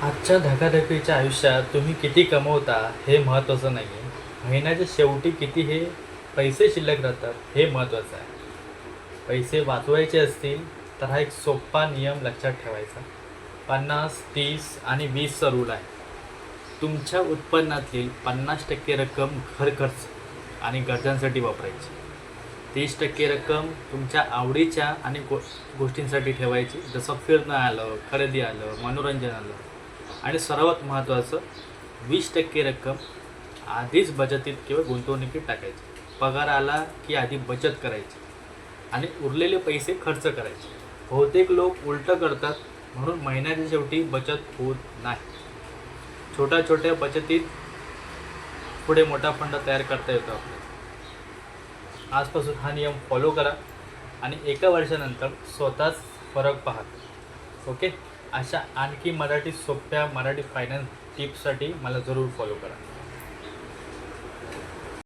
आजच्या धकाधकीच्या आयुष्यात तुम्ही किती कमवता हे महत्त्वाचं नाही आहे. महिन्याच्या शेवटी किती हे पैसे शिल्लक राहतात हे महत्त्वाचं आहे. पैसे वाचवायचे असतील तर हा एक सोपा नियम लक्षात ठेवायचा. 50, 30 आणि 20चा रूल आहे. तुमच्या उत्पन्नातील 50% रक्कम घर खर्च आणि गरजांसाठी वापरायची. 30% रक्कम तुमच्या आवडीच्या आणि गोष्टींसाठी ठेवायची, जसं फिरणं आलं, खरेदी आलं, मनोरंजन आलं. आणि सर्वात महत्त्वाचं, 20% रक्कम आधीच बचतीत किंवा गुंतवणुकीत टाकायची. पगार आला की आधी बचत करायची आणि उरलेले पैसे खर्च करायचे. बहुतेक लोक उलटं करतात, म्हणून महिन्याच्या शेवटी बचत होत नाही. छोट्या छोट्या बचतीत पुढे मोठा फंड तयार करता येतो आपल्याला. आजपासून हा नियम फॉलो करा आणि एका वर्षानंतर स्वतःच फरक पहा. ओके. अशा आणखी सोप्या मराठी फायनान्स टिप्ससाठी मला जरूर फॉलो करा.